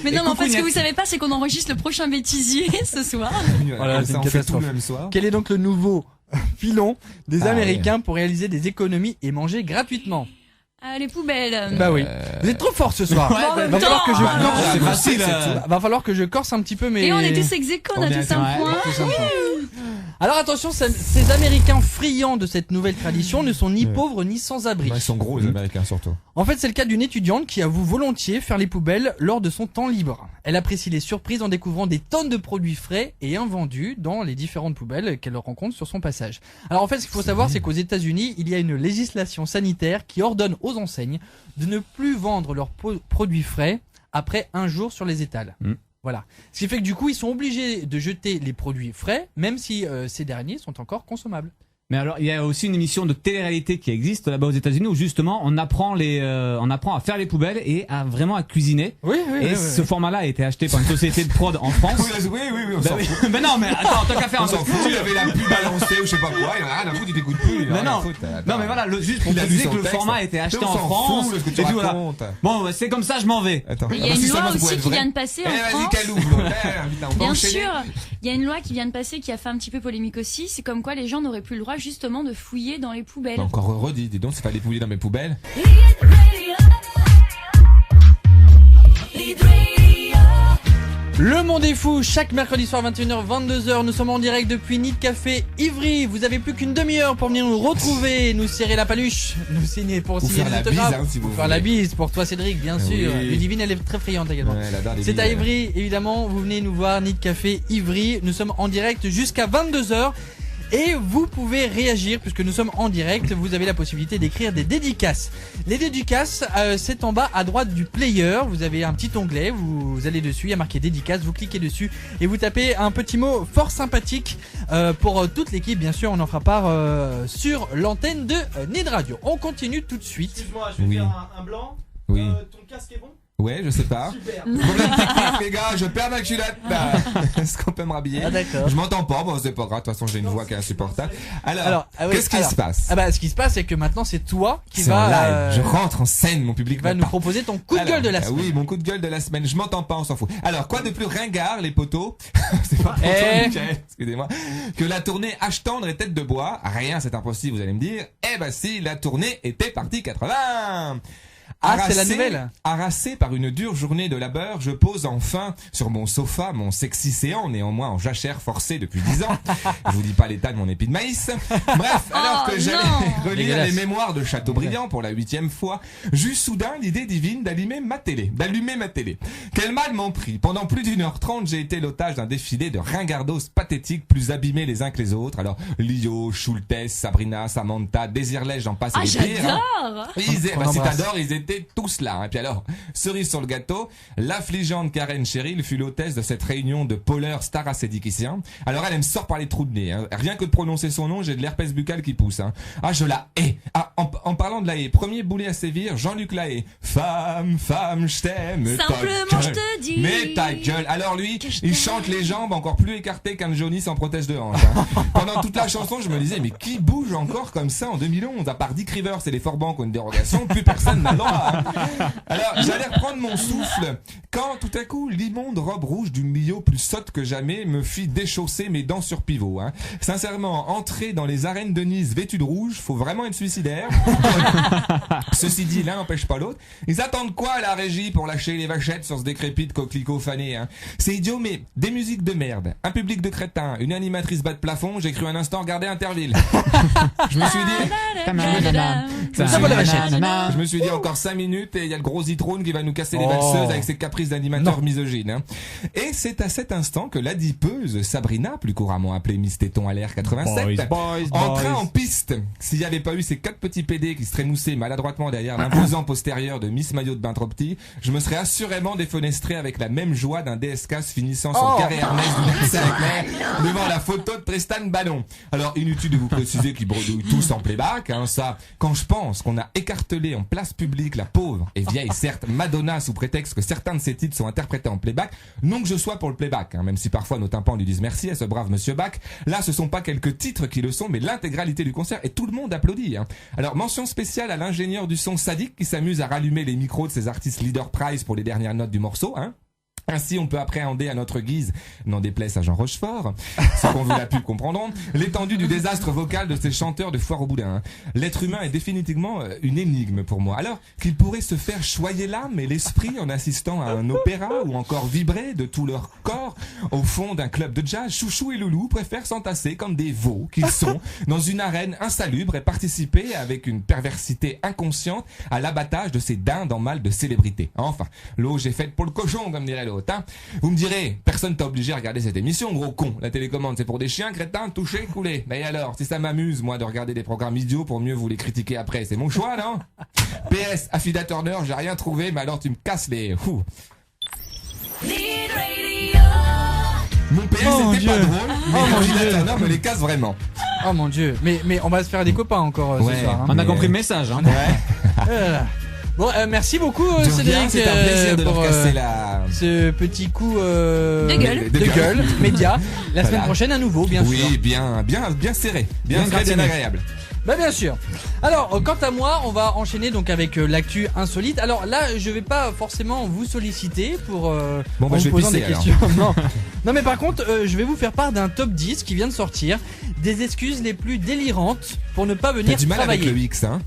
Mais Et non, mais en coucou, fait, ce que Niette. vous savez pas, c'est qu'on enregistre le prochain bêtisier ce soir. Voilà, comme c'est ça, une on fait tout catastrophe. le même soir. Quel est donc le nouveau filon des Ah, Américains pour réaliser des économies et manger gratuitement? Ah, les poubelles. Bah oui. Vous êtes trop fort ce soir. Ouais, en bah, même va falloir temps, que je ah, corse. c'est facile. Va falloir que je corse un petit peu mes. Et on est tous ex aequo, on a On est tous un ouais. point. Tous un point. Alors attention, ces Américains friands de cette nouvelle tradition ne sont ni Ouais. pauvres ni sans abri. Ils sont gros, les Américains, surtout. En fait, c'est le cas d'une étudiante qui avoue volontiers faire les poubelles lors de son temps libre. Elle apprécie les surprises en découvrant des tonnes de produits frais et invendus dans les différentes poubelles qu'elle rencontre sur son passage. Alors en fait, ce qu'il faut savoir, c'est qu'aux États-Unis, il y a une législation sanitaire qui ordonne aux enseignes de ne plus vendre leurs produits frais après un jour sur les étals. Mm. Voilà. Ce qui fait que du coup, ils sont obligés de jeter les produits frais, même si ces derniers sont encore consommables. Mais alors, il y a aussi une émission de télé-réalité qui existe là-bas aux États-Unis où justement on apprend à faire les poubelles et à vraiment à cuisiner. Oui, Et ce format-là a été acheté par une société de prod en France. Oui, on Bah s'en oui. fout. Mais non, mais attends, tant qu'à faire On un s'en fout, il avait la pub balancée ou je sais pas quoi, il en a rien à foutre, il t'écoute plus. il en a Mais rien à non, foutre, attends. non mais voilà, juste pour Il a te lu dire son que le texte. format a été acheté Mais on en s'en France. fout de ce que tu et tout, voilà. racontes. Bon, c'est comme ça, je m'en vais. Attends. Il y a Si une seulement loi ça pouvait aussi être qui vrai. vient de passer Eh, en vas-y, France. Calou, putain, on va Bien enchaîner. sûr, il y a une loi qui vient de passer qui a fait un petit peu polémique aussi. C'est comme quoi les gens n'auraient plus le droit justement de fouiller dans les poubelles. Bah, encore redit, dis donc, c'est pas les poulies dans mes poubelles. Le Monde est fou, chaque mercredi soir 21h 22h, nous sommes en direct depuis Nid Café Ivry. Vous avez plus qu'une demi-heure pour venir nous retrouver, nous serrer la paluche, nous signer pour Ou signer faire des la bise, autographes, hein, si vous ou faire la voulez. bise pour toi Cédric, bien Ah sûr. oui. Ludivine, elle est très friande également. Ouais, elle adore les C'est à billes, Ivry, évidemment, vous venez nous voir, Nid Café Ivry. Nous sommes en direct jusqu'à 22h. Et vous pouvez réagir puisque nous sommes en direct. Vous avez la possibilité d'écrire des dédicaces. Les dédicaces, c'est en bas à droite du player. Vous avez un petit onglet. Vous allez dessus. Il y a marqué dédicace. Vous cliquez dessus et vous tapez un petit mot fort sympathique pour toute l'équipe. Bien sûr, on en fera part sur l'antenne de Nid Radio. On continue tout de suite. Excuse-moi, je vais Oui. faire un blanc. Oui. Ton casque est bon? Ouais, je sais pas. Super. Problème technique, les gars, je perds ma culotte. Bah, est-ce qu'on peut me rhabiller? Ah, d'accord. Je m'entends pas, bon, c'est pas grave. De toute façon, j'ai une voix qui est insupportable. Alors, Ah oui, qu'est-ce qui se passe? Ah bah, ce qui se passe, c'est que maintenant, c'est toi qui C'est en va, live. Je rentre en scène, mon public va va nous pas. proposer ton coup de Alors, gueule de la semaine. Oui, mon coup de gueule de la semaine. Je m'entends pas, on s'en fout. Alors, quoi de plus ringard, les poteaux? C'est pas pour toi, Eh. Michael, excusez-moi. Que la tournée H tendre et tête de bois. Rien, c'est impossible, vous allez me dire. Eh ben si, la tournée était partie 80. Ah, c'est la nouvelle. Harassé par une dure journée de labeur, je pose enfin sur mon sofa mon sexy séant, néanmoins en jachère forcée depuis 10 ans. Je vous dis pas l'état de mon épi de maïs. Bref, alors Oh, que j'allais non. relire Dégueulasse. les mémoires de Chateaubriand pour la 8e fois, j'eus soudain l'idée divine d'allumer ma télé. Quel mal m'en prit. Pendant plus d'1h30, j'ai été l'otage d'un défilé de ringardos pathétiques plus abîmés les uns que les autres. Alors, Lio, Schultes, Sabrina, Samantha, Désirlège, j'en passe Ah, et les pires. Hein. j'adore. Si Qu'on t'adores, embrasse. ils étaient étaient tous là. Et puis alors, cerise sur le gâteau, l'affligeante Karen Cheryl fut l'hôtesse de cette réunion de pôleurs starasédiciciens. Alors elle me sort par les trous de nez. Hein. Rien que de prononcer son nom, j'ai de l'herpès buccal qui pousse. Hein. Ah, je la hais. Ah, en parlant de la haie, premier boulet à sévir, Jean-Luc Lahaye. Femme, je t'aime. Simplement, je te dis. Mais ta gueule. Alors lui, il chante les jambes encore plus écartées qu'un Johnny sans prothèse de hanche. Hein. Pendant toute la chanson, je me disais, mais qui bouge encore comme ça en 2011? À part Dick Rivers et les Forbans qui ont une dérogation, plus personne n'a le droit. Hein. Alors, j'allais reprendre mon souffle quand tout à coup, l'immonde robe rouge du milieu plus sotte que jamais me fit déchausser mes dents sur pivot. Hein. Sincèrement, entrer dans les arènes de Nice vêtu de rouge, faut vraiment être suicidaire. Ceci dit, l'un n'empêche pas l'autre. Ils attendent quoi à la régie pour lâcher les vachettes sur ce décrépit de coquelicot fané, hein? C'est idiot, mais des musiques de merde, un public de crétins, une animatrice bas de plafond, j'ai cru un instant regarder Interville. Je me suis dit encore 5 minutes et il y a le gros Zitrone qui va nous casser les valseuses avec ses caprices d'animateur misogyne. Hein. Et c'est à cet instant que l'adipeuse Sabrina, plus couramment appelée Miss Téton à l'air 87, entra en piste. S'il n'y avait pas eu ces 4 petits PD qui se trémoussaient maladroitement derrière l'imposant postérieur de Miss Maillot de bain trop petit, je me serais assurément défenestré avec la même joie d'un DSK se finissant son carré Hermès devant la photo de Tristan Ballon. Alors inutile de vous préciser qu'ils bredouillent tous en playback, hein, ça. Quand je pense qu'on a écartelé en place publique la pauvre et vieille certes Madonna sous prétexte que certains de ses titres sont interprétés en playback, non que je sois pour le playback, hein, même si parfois nos tympans lui disent merci à ce brave monsieur Bach. Là, ce sont pas quelques titres qui le sont, mais l'intégralité du concert et tout le monde applaudit. Hein. Alors mention spéciale à l'ingénieur du son sadique qui s'amuse à rallumer les micros de ses artistes leader prize pour les dernières notes du morceau. Hein. Ainsi, on peut appréhender à notre guise, n'en déplaise à Jean Rochefort, ceux qu'on veut la pub comprendront, l'étendue du désastre vocal de ces chanteurs de foire au boudin. Hein. L'être humain est définitivement une énigme pour moi. Alors qu'il pourrait se faire choyer l'âme et l'esprit en assistant à un opéra ou encore vibrer de tout leur corps au fond d'un club de jazz, Chouchou et Loulou préfèrent s'entasser comme des veaux qu'ils sont dans une arène insalubre et participer avec une perversité inconsciente à l'abattage de ces dindes en mal de célébrité. Enfin, l'eau j'ai faite pour le cochon, comme dirait l'autre. Hein. Vous me direz, personne t'a obligé à regarder cette émission, gros con. La télécommande, c'est pour des chiens, crétins, touchés, coulés. Mais alors, si ça m'amuse, moi, de regarder des programmes idiots pour mieux vous les critiquer après, c'est mon choix, non? PS, Affida Turner, j'ai rien trouvé, mais alors tu me casses les... Ouh. Mon PS c'était pas drôle, mais Affida Turner me les casse vraiment. Oh mon dieu, mais on va se faire des copains encore ce soir. Hein. On a compris le message. Hein. Ouais. Bon, merci beaucoup Cédric c'est un plaisir de leur casser ce petit coup de gueule média. La semaine prochaine à nouveau, bien sûr. Oui, bien serré, bien agréable. Bah bien sûr. Alors quant à moi, on va enchaîner donc avec l'actu insolite. Alors là, je vais pas forcément vous solliciter pour en vous posant des questions. Non mais par contre, je vais vous faire part d'un top 10 qui vient de sortir, des excuses les plus délirantes pour ne pas venir travailler. T'as du mal travailler. avec le X, hein.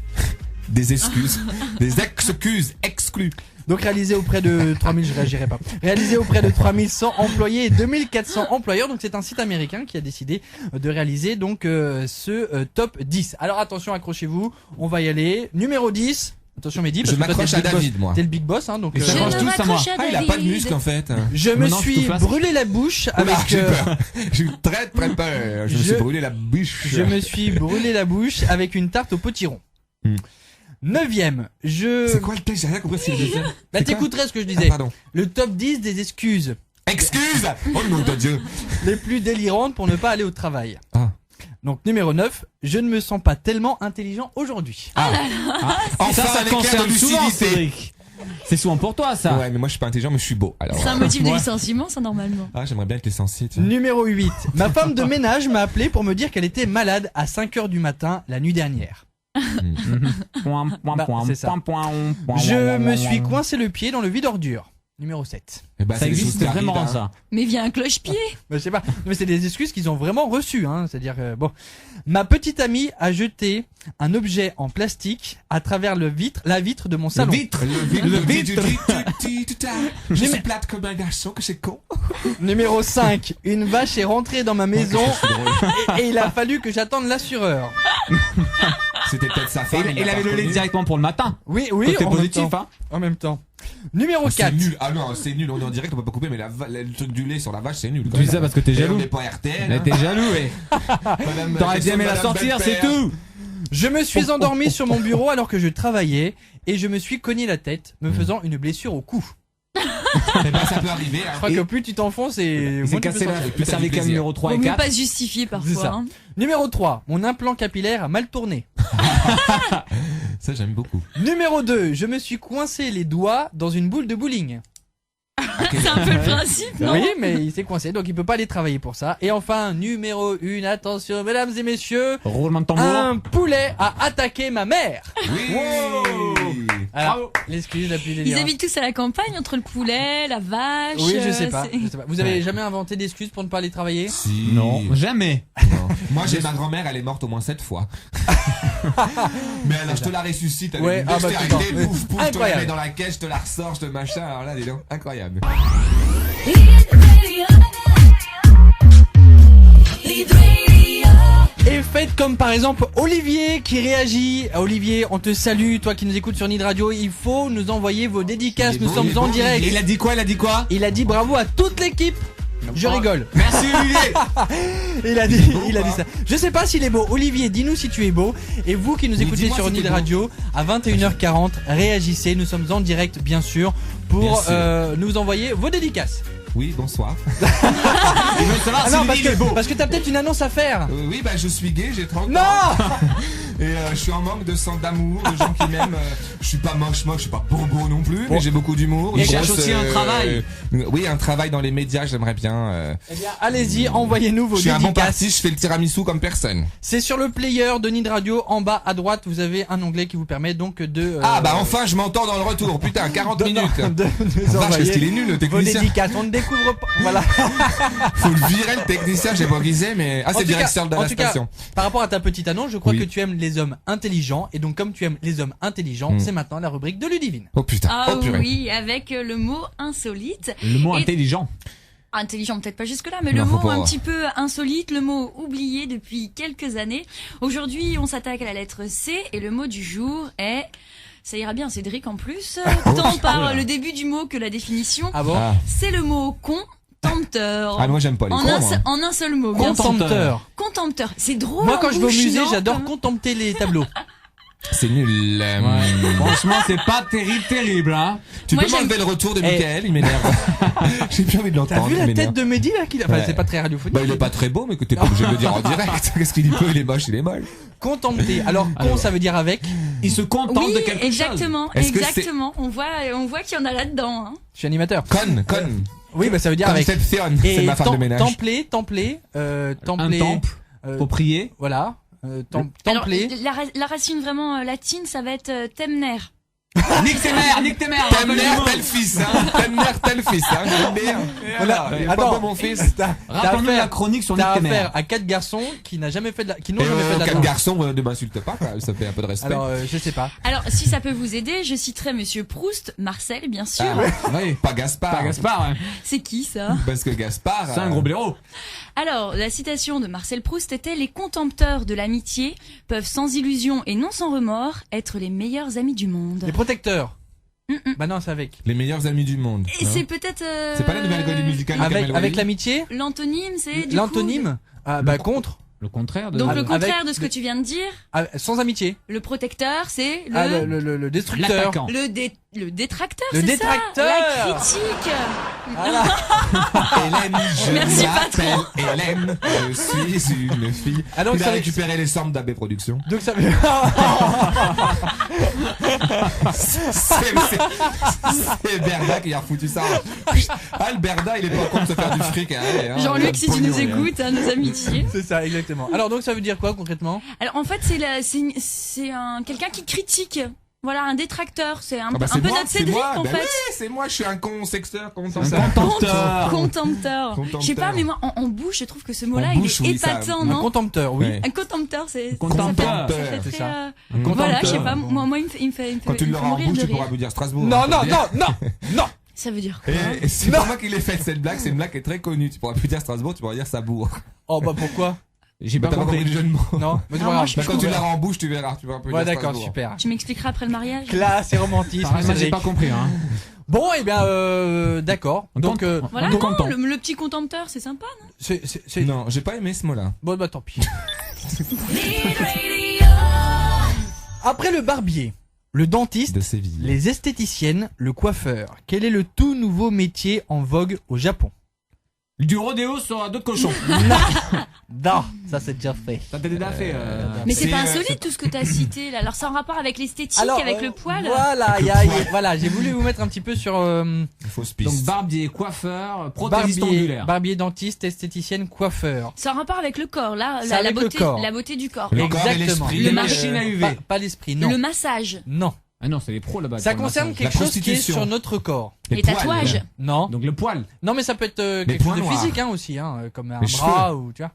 Des excuses, des excuses exclues. Donc réalisé auprès de 3000, je réagirai pas. Réalisé auprès de 3100 employés et 2400 employeurs. Donc c'est un site américain qui a décidé de réaliser donc ce top 10. Alors attention, accrochez-vous, on va y aller. Numéro 10. Attention Mehdi, parce je m'accroche à David, moi. T'es le big boss, hein, donc. Et ça mange tous à moi. Ah, il a pas de muscle en fait. Je me suis brûlé la bouche avec. J'ai très peur. Je me suis brûlé la bouche. Je me suis brûlé la bouche avec une tarte au potiron. 9ème, C'est quoi le texte? J'ai rien compris si le deuxième. Bah t'écouterais ce que je disais. Pardon. Le top 10 des excuses. Excuses! Oh nom de Dieu! Les plus délirantes pour ne pas aller au travail. Ah. Donc numéro 9, je ne me sens pas tellement intelligent aujourd'hui. Enfin, ça concerne souvent, Cédric. C'est souvent pour toi, ça. Ouais, mais moi je suis pas intelligent, mais je suis beau. Alors, c'est un motif de licenciement, ça, normalement. Ah, j'aimerais bien être licencié, tu vois. Numéro 8, ma femme de ménage m'a appelé pour me dire qu'elle était malade à 5h du matin la nuit dernière. C'est ça. Je me suis coincé le pied dans le vide ordure. Numéro 7. Bah, ça existe vraiment, ça. Mais viens un cloche-pied. Je sais pas. Mais c'est des excuses qu'ils ont vraiment reçues, hein. C'est-à-dire, bon. Ma petite amie a jeté un objet en plastique à travers la vitre de mon salon. Le vitre. Je suis plate comme un garçon, que c'est con. Numéro 5. Une vache est rentrée dans ma maison et il a fallu que j'attende l'assureur. C'était peut-être sa femme. Il avait le lait directement pour le matin. Oui, c'était positif, hein. En même temps. Numéro 4. C'est nul. Ah non, c'est nul. On est en direct, on peut pas couper, mais le truc du lait sur la vache, c'est nul. Tu dis ça parce que t'es jaloux. On n'est pas RTL. Mais t'es jaloux, ouais. T'aurais bien aimé la sortir, c'est tout. Je me suis endormi sur mon bureau alors que je travaillais et je me suis cogné la tête, me faisant une blessure au cou. Eh ben, ça peut arriver. Je crois que plus tu t'enfonces et Il s'est moins tu peux cassé sortir. le cervical numéro 3 Vaut et mieux 4. pas se justifier C'est ça. parfois. Hein. Numéro 3, mon implant capillaire a mal tourné. Ça, j'aime beaucoup. Numéro 2, je me suis coincé les doigts dans une boule de bowling. C'est un peu le principe, non? Oui, mais il s'est coincé, donc il peut pas aller travailler pour ça. Et enfin, numéro 1, attention mesdames et messieurs, Roulement de tambour. un poulet a attaqué ma mère. Oui. Alors, l'excuse la plus Ils délirante. habitent tous à la campagne entre le poulet, la vache. Oui, je sais pas. c'est- je sais pas. Vous avez jamais inventé d'excuses pour ne pas aller travailler? Si. Non, jamais. Non. Moi, j'ai ma grand-mère, elle est morte au moins 7 fois. Mais alors, je te la ressuscite. Elle Ouais, est ah bah, dextérité, putain. pouf, pouf, je te la Incroyable. mets dans la caisse, je te la ressors, je te machin. Alors là, dis donc, incroyable. Et faites comme par exemple Olivier qui réagit. Olivier, on te salue, toi qui nous écoutes sur Nid Radio. Il faut nous envoyer vos dédicaces. Il est Nous beau, sommes il est en beau, direct. Il a dit quoi? Il a dit bravo à toute l'équipe. Je rigole. Merci Olivier. Il a dit, Il est beau il a ou dit pas ça. Je sais pas s'il est beau. Olivier, dis-nous si tu es beau. Et vous qui nous Oui, écoutez dis-moi sur si Nid t'es beau. Radio à 21h40, réagissez. Nous sommes en direct, bien sûr, pour Bien sûr. nous envoyer vos dédicaces. Oui, bonsoir. Il veut savoir Ah si non, Olivier est beau. parce que t'as peut-être une annonce à faire. Oui, bah, je suis gay, j'ai 30 Non. ans. Et je suis en manque de sang d'amour, de gens qui m'aiment. Je suis pas moche, je suis pas bobo non plus, Bon. mais j'ai beaucoup d'humour. Il Une cherche grosse, aussi un travail. Oui, un travail dans les médias, j'aimerais bien. Eh bien, allez-y, envoyez-nous vos Je suis un bon dédicaces. parti, je fais le tiramisu comme personne. C'est sur le player de Nid Radio, en bas à droite, vous avez un onglet qui vous permet donc de... Ah bah enfin, je m'entends dans le retour. Putain, 40 de, minutes. de nous Vache, envoyer qu'est-ce qu'il est nul, le vos technicien. dédicaces. On ne découvre pas... Voilà. Faut le virer, le technicien, j'ai pas qui c'est, mais... Ah, En c'est tout le cas- directeur de en la tout cas, station. Par rapport à ta petite annonce, je crois Oui. que tu aimes les hommes intelligents. Et donc, comme tu aimes les hommes intelligents, c'est maintenant la rubrique de Ludivine. Oh putain, Ah oh purée. oui, avec le mot insolite. Le mot Et- intelligent. Intelligent, peut-être pas jusque-là, mais Non, le faut mot pas. un petit peu insolite, le mot oublié depuis quelques années. Aujourd'hui, on s'attaque à la lettre C et le mot du jour est... Ça ira bien, Cédric, en plus. Tant par le début du mot que la définition. Ah bon? Ah. C'est le mot contempteur. Ah, moi j'aime pas les en, cons, un, moi. en un seul mot, bien sûr. Contempteur. Contempteur. C'est drôle. Moi, en quand je vais au bouche, musée, non j'adore contempler les tableaux. C'est nul. Franchement, c'est pas terrible, hein. Tu Moi, peux m'enlever le retour de Michael, il m'énerve. J'ai plus envie de T'as l'entendre. vu la il m'énerve. tête de Mehdi là qu'il a... Enfin, Ouais. c'est pas très radiophonique. Bah, il est pas très beau, mais que t'es pas obligé de le dire en direct. Qu'est-ce qu'il dit peu, il est moche, il est moche. Contempter. Alors, con, ça veut dire avec. Il se contente Oui, de quelque exactement, Est-ce que exactement. On voit qu'il y en a là-dedans. Hein. Je suis animateur. Con. Oui, bah ça veut dire avec. Conception, c'est Et ma femme de ménage. templer, chose. Un templer. temple pour prier. Voilà. Alors, Templer. la racine vraiment latine, ça va être temner. Nique tes mères, nique tes mères. T'aimes l'air, tel fils, hein. T'aimes l'air, tel fils, hein. J'aime bien. Voilà. Il est pas beau, mon fils. Rappelons-nous la chronique sur Nique T'as tes mères. affaire à 4 garçons qui n'ont jamais fait de la, qui n'ont Et jamais fait de la quel danse. garçon ne m'insulte pas, quoi. Ça fait un peu de respect. Alors, je sais pas. Alors, si ça peut vous aider, je citerai Monsieur Proust, Marcel, bien sûr. Ah ouais. Oui. Pas Gaspard. Pas Gaspard, hein. C'est qui ça? Parce que Gaspard. C'est un gros blaireau. Alors, la citation de Marcel Proust était: les contempteurs de l'amitié peuvent sans illusion et non sans remords être les meilleurs amis du monde. Les protecteurs. Mm-mm. Bah non, c'est avec. Les meilleurs amis du monde. Et hein. c'est peut-être. C'est pas la nouvelle comédie musicale de Kamel Avec Wally l'amitié. L'antonyme, c'est du L'antonyme. Ah, bah contre. Le contraire de. coup. Donc Avec- le contraire de ce que tu viens de dire. Ah, sans amitié. Le protecteur, c'est Ah, le. le destructeur. L'attaquant. Le détracteur, Le c'est détracteur. ça. La critique. Hélène, je Merci, m'appelle Hélène, je suis une fille. Ah, donc Il ça a veut- récupéré les cendres d'AB Productions. Donc ça veut. C'est Berda qui a refoutu ça. Ah, le Berda, il est pas contre de se faire du fric. Allez, hein, Jean-Luc, si tu pognon, nous là. écoutes, hein, nos amitiés. C'est ça, exactement. Alors donc ça veut dire quoi concrètement? Alors en fait, c'est un quelqu'un qui critique. Voilà, un détracteur. C'est un, Ah bah, un c'est peu moi, notre c'est Cédric moi. en Bah fait. oui, c'est moi, je suis un con sexteur, comment ça Un s'appelle contempteur. Contempteur. Contempteur. Je sais pas, mais moi, en bouche, je trouve que ce mot-là, En il bouche, est oui, ça- épatant, Un non? contempteur, oui. Ouais. Un contempteur, c'est. Contempteur. Ça fait C'est très, ça. Voilà, je sais Contempteur. pas. Moi, il me fait Quand tu il me fait l'auras en mourir bouche, de tu rire. pourras me dire Strasbourg. Non, hein, non, je veux dire. non, non. Ça veut dire quoi? Et c'est pas moi qui l'ai faite cette blague, c'est une blague qui est très connue. Tu pourras plus dire Strasbourg, tu pourras dire Sabourg. Oh bah pourquoi? J'ai Bah, pas t'as pas compris compris. le jeu de mots. Non, mais c'est Non, pas moi, grave. je Bah, suis quand tu l'auras en bouche, tu verras. Tu vas un peu Ouais, dire d'accord, Strasbourg. super. Tu m'expliqueras après le mariage. Classe et romantisme. Moi, j'ai Cédric. pas compris, hein. Bon, et bien, d'accord. Donc, Voilà, Donc, non, content. le petit contempteur, c'est sympa, non? c'est, Non, j'ai pas aimé ce mot-là. bon, bah tant pis. Need Radio. Après le barbier, le dentiste, De Séville. les esthéticiennes, le coiffeur, quel est le tout nouveau métier en vogue au Japon? Du rodéo sur deux cochons. Non, ça c'est déjà fait. Ça t'a déjà fait. Mais c'est C'est, pas euh, insolite c'est- tout ce que t'as cité là. Alors c'est en rapport avec l'esthétique, avec le poil. Voilà, voilà, j'ai voulu vous mettre un petit peu sur Fausse piste. Donc barbier, coiffeur, prothésiste ongulaire. barbier, dentiste, esthéticienne, coiffeur. C'est en rapport avec le corps là, C'est la avec le beauté, corps. la beauté du corps. Le corps et Exactement. l'esprit. Les Le machines à UV. Pas l'esprit, non. Le massage, Non. Ah non, c'est les pros là-bas. Ça pour le concerne massage. quelque La chose qui est prostitution. sur notre corps. les poils. tatouages. Non. Donc le poil. Non, mais ça peut être Les quelque chose points de noirs. physique aussi, hein, comme un Les bras ou tu vois.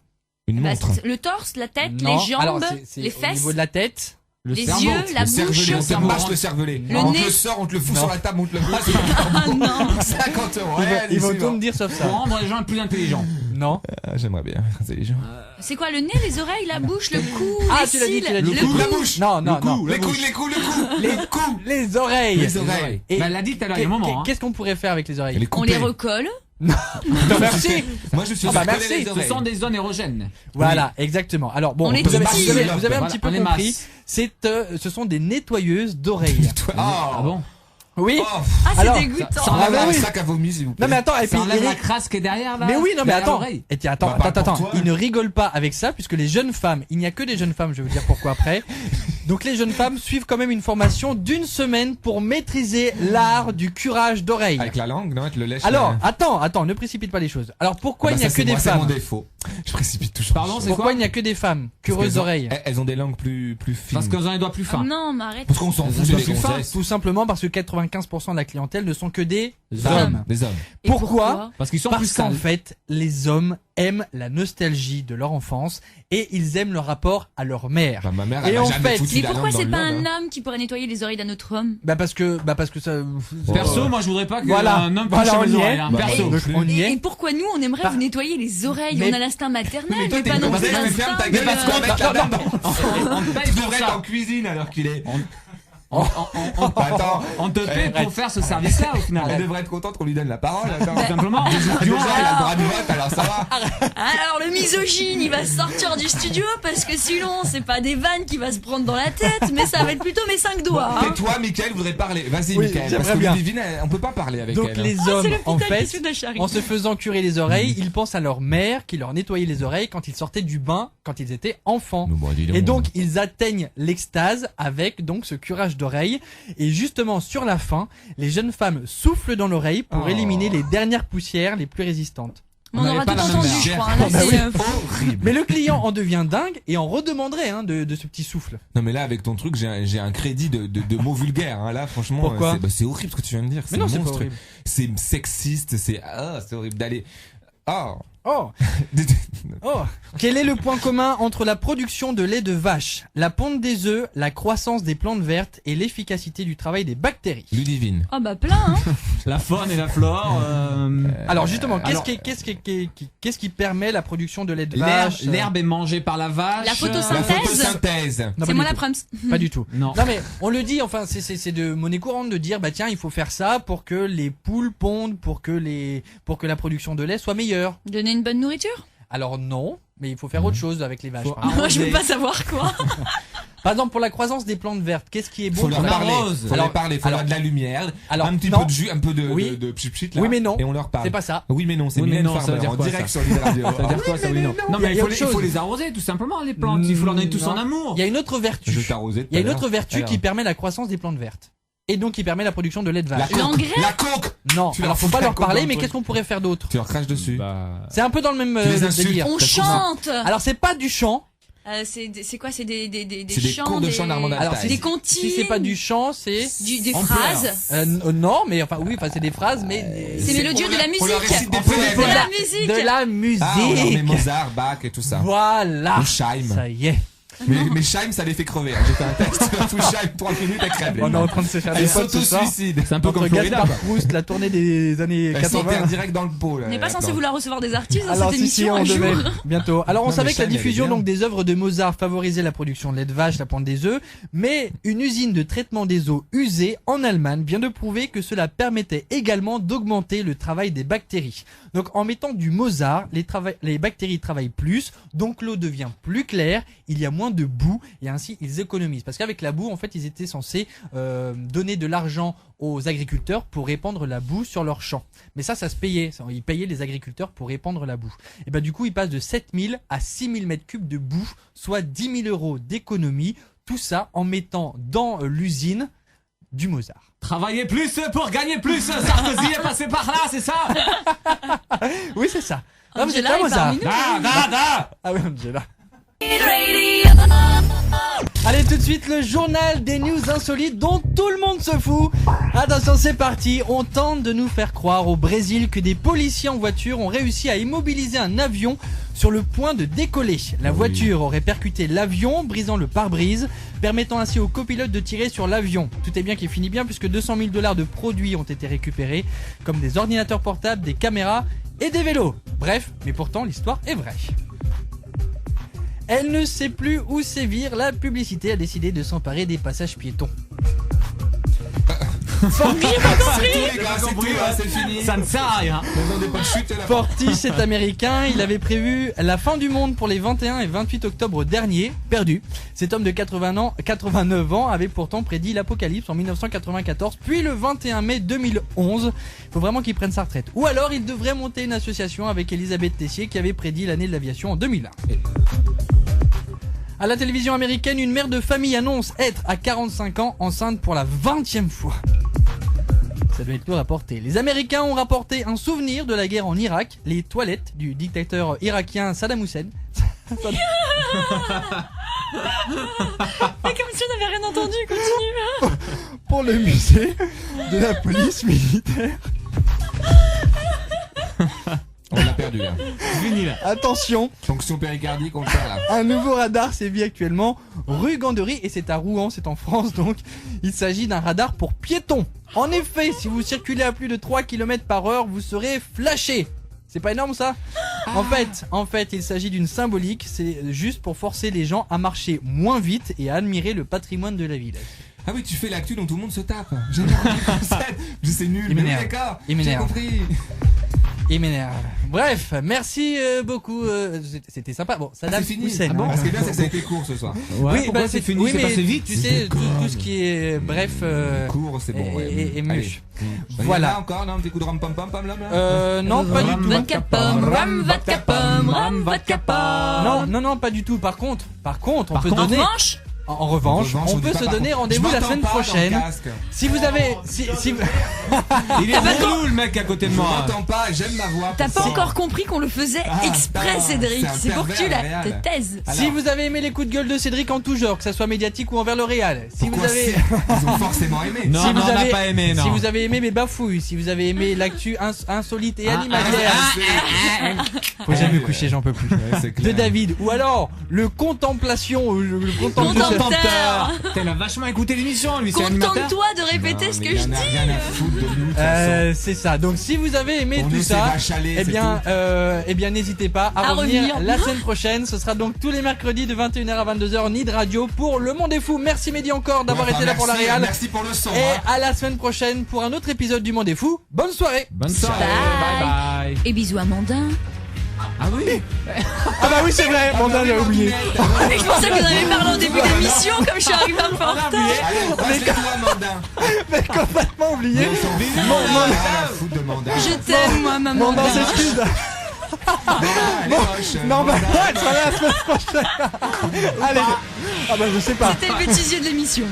Une Bah, montre. c'est le torse, la tête, Non. les jambes, Alors, c'est les au fesses, niveau de la tête. Le les cerveau. yeux, la Le bouche. cervelet, on te cerveau. mâche le cervelet. Le On nez. te le sort, on te le fout Non. sur la table, on te le passe. Ah non. 50 euros. Ils vont tout me dire sauf Pour ça. rendre les gens plus intelligents. Non. J'aimerais bien être intelligent. C'est quoi le nez, les oreilles, la bouche, le cou, Ah, les tu l'as dit, cils, tu l'as dit. Le le cou, la cou. bouche. Non, non, Le non. cou, les couilles, les coups, le cou. Les coups, les oreilles. Les oreilles. Et Bah, elle l'a dit tout à l'heure, il y a un moment. hein. qu'est-ce qu'on pourrait faire avec les oreilles? Les On les couper. recolle. Non, merci. Moi, je suis Ah bah, recoller merci. les Ce oreilles. sont des zones érogènes. Voilà, exactement. Alors bon, On les vous avez, titille. vous avez un petit peu On les compris. masse. Ce sont des nettoyeuses d'oreilles. Ah bon? Oui. Oh, Ah, c'est Alors, dégoûtant. ça enlève bah un oui. sac à vomi, s'il vous plaît. Non mais attends, et puis Ça enlève la Eric- crasse qui est derrière là. mais oui, non mais derrière attends. l'oreille. Et tiens, attends, Bah, pas attends, pour toi. il ne rigole pas avec ça puisque les jeunes femmes, il n'y a que des jeunes femmes, je vais vous dire pourquoi après. Donc les jeunes femmes suivent quand même une formation d'1 semaine pour maîtriser l'art du curage d'oreilles. Avec la langue, non? Tu le lèches. Alors, là. attends, ne précipite pas les choses. Alors pourquoi Ah bah, il n'y a ça, que c'est des moi, c'est mon femmes? défaut. Je précipite toujours. Pardon, c'est Pourquoi quoi? il n'y a que des femmes Parce cureuses qu'elles ont- d'oreilles? Elles ont des langues plus fines. Parce qu'elles ont les doigts plus Ah fins. non, mais arrête. Parce qu'on s'en Elles fout, ont c'est pas des plus fin. gonzesses. Tout simplement parce que 95% de la clientèle ne sont que des Femmes. hommes. Des hommes. Et Pourquoi Parce qu'ils sont Parce plus qu'en sales. fait, les hommes aiment la nostalgie de leur enfance et ils aiment le rapport à leur mère. Bah, ma mère, Et elle en m'a jamais fait- foutu Mais la pourquoi langue dans c'est le pas lobe, un hein. homme qui pourrait nettoyer les oreilles d'un autre homme? Bah parce que ça. Perso, moi je voudrais pas que Voilà. un homme Voilà, touche on mes y est. oreilles. hein. Bah, Perso. ouais. Donc, on y Et est. pourquoi nous on aimerait Bah, vous nettoyer les oreilles? mais- On a l'instinct maternel, Mais toi, mais t'es pas non plus mais ferme ta l'instinct gueule, de- parce qu'on met la dame dans. On te paye Tu pour devrais être ça. en cuisine alors qu'il est. Attends. On te paie pour faire ce service-là au Elle final. devrait être contente qu'on lui donne la parole. Attends. Tout simplement. Déjà, elle a le droit de vote, alors ça va. Alors le misogyne, il va sortir du studio parce que sinon c'est pas des vannes qui va se prendre dans la tête, mais ça va être plutôt mes 5 doigts. hein. Et toi, Mickaël, voudrais parler. Vas-y, Oui, Mickaël. j'aimerais Parce que bien. Ludivine, on peut pas parler avec Donc elle. les C'est hommes, le en putain fait, qui se de charrie. en se faisant curer les oreilles, ils pensent à leur mère qui leur nettoyait les oreilles quand ils sortaient du bain, quand ils étaient enfants. Mais bon, dis Et donc ils atteignent l'extase avec donc ce curage d'oreilles. Et justement sur la fin, les jeunes femmes soufflent dans l'oreille pour Oh. éliminer les dernières poussières les plus résistantes. On On aura avait pas tout la même entendu, mère. je crois. hein. Là, Bah c'est, oui. horrible. Mais le client en devient dingue et en redemanderait de ce petit souffle. Non, mais là, avec ton truc, j'ai un crédit de mots vulgaires. Hein. Là, franchement, Pourquoi c'est horrible ce que tu viens de dire. Mais non, c'est pas monstrueux. horrible. C'est sexiste. C'est horrible d'aller. Oh. Oh, oh. Quel est le point commun entre la production de lait de vache, la ponte des œufs, la croissance des plantes vertes et l'efficacité du travail des bactéries? Ludivine. Oh bah plein, hein. La faune et la flore. Alors justement, alors- qu'est-ce qui permet la production de lait de L'herbe vache? l'herbe est mangée par la vache. La La photosynthèse. photosynthèse. Non, C'est pas moi du la tout. prums. Pas du tout. Non. Non mais on le dit, enfin c'est de monnaie courante de dire bah tiens il faut faire ça pour que les poules pondent, pour que la production de lait soit meilleure. Donner une bonne nourriture. Alors non, mais il faut faire autre chose avec les vaches. Faut par exemple. Moi je veux Arroser. pas savoir quoi. Par exemple pour la croissance des plantes vertes, qu'est-ce qui est bon Faut leur pour la parler. rose. Faut leur parler. Faut alors- leur de la lumière. alors, un petit non. peu de jus, un peu de Oui. pchit là. Oui, mais non. Et on leur parle. C'est pas ça. Oui, mais non. C'est Oui, mais Mylène non, ça veut Farmer dire en quoi, direct ça sur l'île radio. Ça veut dire quoi ça, oui, non. Non, mais Il y a autre il faut chose. les arroser tout simplement, les plantes. Il faut leur donner tout son Non. amour. Il y a une autre vertu. Je t'arrosais. Il y a une autre vertu Alors. qui permet la croissance des plantes vertes. Et donc qui permet la production de lait de La vache. coke. L'engrais. La coke. Non, Tu leur alors faut fous pas la leur coke parler, dans le mais truc. qu'est-ce qu'on pourrait faire d'autre? Tu leur craches dessus. Bah, C'est un peu dans le même Tu les insultes. délire. On Ça chante. Alors c'est pas du chant. C'est quoi? C'est des C'est des chants, cours de chant d'Armand Alors, Altaï. des Si comptines. c'est pas du chant, c'est des On phrases. non, mais enfin oui, enfin c'est des phrases, mais C'est mélodieux de la On leur musique. récite des On fait poèmes. De la de musique. la musique. Ah, on leur met Mozart, Bach et tout ça. Voilà. Ou Scheim. Ça y est. Mais Scheim, ça les fait crever. hein. J'ai fait un texte. Tout Scheim, 30 minutes, elles crèvent. les On est gens. en train de se faire des Elles potes ce soir. s'auto-suicident. c'est un peu Entre comme Florida. Gaspard Proust, la tournée des années Elles s'enterrent 80. direct dans le pot. là, On n'est pas la censé plante. vouloir recevoir des artistes dans Alors cette si émission on un jour. devait bientôt. Alors on Non, savait mais que la Scheim, elle est diffusion bien. donc des œuvres de Mozart favorisait la production de lait de vache, la ponte des œufs, mais une usine de traitement des eaux usées en Allemagne vient de prouver que cela permettait également d'augmenter le travail des bactéries. Donc en mettant du Mozart, les bactéries travaillent plus, donc l'eau devient plus claire, il y a moins moins de boue et ainsi ils économisent. Parce qu'avec la boue, en fait, ils étaient censés donner de l'argent aux agriculteurs pour répandre la boue sur leurs champs. Mais ça se payait. Ils payaient les agriculteurs pour répandre la boue. Et ben du coup, ils passent de 7000 à 6000 mètres cubes de boue, soit 10 000 € d'économie. Tout ça en mettant dans l'usine du Mozart. Travailler plus pour gagner plus. Sarkozy est passé par là, c'est ça? Oui, c'est ça. Ah, vous êtes Angela là, est Mozart? parmi nous. Ah oui, Angela. Allez, tout de suite, le journal des news insolites dont tout le monde se fout. Attention, c'est parti. On tente de nous faire croire au Brésil que des policiers en voiture ont réussi à immobiliser un avion sur le point de décoller. La voiture aurait percuté l'avion, brisant le pare-brise, permettant ainsi au copilote de tirer sur l'avion. Tout est bien qui finit bien puisque 200 000 $ de produits ont été récupérés, comme des ordinateurs portables, des caméras et des vélos. Bref, mais pourtant l'histoire est vraie. Elle ne sait plus où sévir, la publicité a décidé de s'emparer des passages piétons. C'est fini. Ça ne sert à rien. Fortis est américain, il avait prévu la fin du monde pour les 21 et 28 octobre dernier, perdu. Cet homme de 89 ans avait pourtant prédit l'apocalypse en 1994, puis le 21 mai 2011. Il faut vraiment qu'il prenne sa retraite. Ou alors il devrait monter une association avec Elisabeth Tessier qui avait prédit l'année de l'aviation en 2001. À la télévision américaine, une mère de famille annonce être à 45 ans enceinte pour la 20e fois. Ça doit être lourd à porter. Les Américains ont rapporté un souvenir de la guerre en Irak, les toilettes du dictateur irakien Saddam Hussein. Mais comme si on n'avait rien entendu, continue. Pour le musée de la police militaire. On l'a perdu là. Fini là. Attention, Fonction péricardique, on le perd là. un nouveau radar sévit actuellement rue Gandery et c'est à Rouen, c'est en France donc. Il s'agit d'un radar pour piétons. En effet, si vous circulez à plus de 3 km/h, vous serez flashé. C'est pas énorme ça ? En fait, il s'agit d'une symbolique, c'est juste pour forcer les gens à marcher moins vite et à admirer le patrimoine de la ville. Ah oui, tu fais l'actu dont tout le monde se tape. J'ai compris le concept. C'est nul. Il Mais oui, m'énerve. d'accord. Il J'ai m'énerve. compris. Il m'énerve. Bref, merci beaucoup. C'était sympa. Bon, Saddam C'est fini. Hussein. Ah bon, hein. ce qui est bien, c'est que ça a été court ce soir. Ouais, pourquoi c'est fini, oui, c'est mais passé vite. Tu sais, tout ce qui est bref. Court, c'est bon. Ouais. Et Allez. muche. Voilà. Voilà. Encore, non, un petit coup de ram pam pam pam là. Non, pas du tout. Vodka pomme, ram vodka pomme, ram vodka pomme. Non, pas du tout. Par contre, on peut En donner. revanche, En revanche, on dit peut pas se par donner contre. rendez-vous Je la m'entends semaine pas dans le prochaine. casque. Si vous avez, si Il est relou le mec à côté de Je moi. m'entends pas, j'aime ma voix. t'as pas C'est- encore compris qu'on le faisait Ah, exprès, putain, Cédric. c'est un C'est pour que tu pervers, te réel. taises. Alors, si vous avez aimé les coups de gueule de Cédric en tout genre, que ça soit médiatique ou envers le Réal, si vous pourquoi avez, Ils ont forcément aimé. Non, si non, vous on n'a avez- pas aimé, non. si vous avez aimé mes bafouilles, si vous avez aimé l'actu insolite et Ah, animalière, faut jamais me coucher, j'en peux plus. Ouais, c'est De clair. David, ou alors le contemplation, le contemplateur. Contempteur. T'as vachement écouté l'émission, lui, c'est animateur. Contente-toi de répéter Non, ce mais que il y je en a dis. rien à foutre de nous, de toute façon. C'est ça. Donc si vous avez aimé On tout essaie ça, d'achaler, eh c'est bien, tout. n'hésitez pas à À revenir revenir. la semaine prochaine. Ce sera donc tous les mercredis de 21h à 22h Nid Radio pour Le Monde est Fou. Merci Mehdi encore d'avoir Ouais, été là pour la merci, Réal. Merci pour le son. Et hein. à la semaine prochaine pour un autre épisode du Monde est Fou. Bonne soirée. Bonne soirée. Bye. Bye bye. Et bisous à Mandin. Ah oui. Ah bah oui c'est vrai, Mandin j'ai oublié. Et je pensais que vous avez parlé au début d'émission, comme je suis arrivée un peu en retard. Allez, on passe les doigts, Mandin. Mais complètement oublié. Rien à foutre de Mandin. Je t'aime, moi, maman. Mandin s'excuse. Elle est moche. Non bah Mandin. elle sera là la semaine prochaine. Allez. Ah bah je sais pas. C'était le petit yeux de l'émission.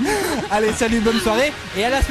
Allez salut, bonne soirée et à la semaine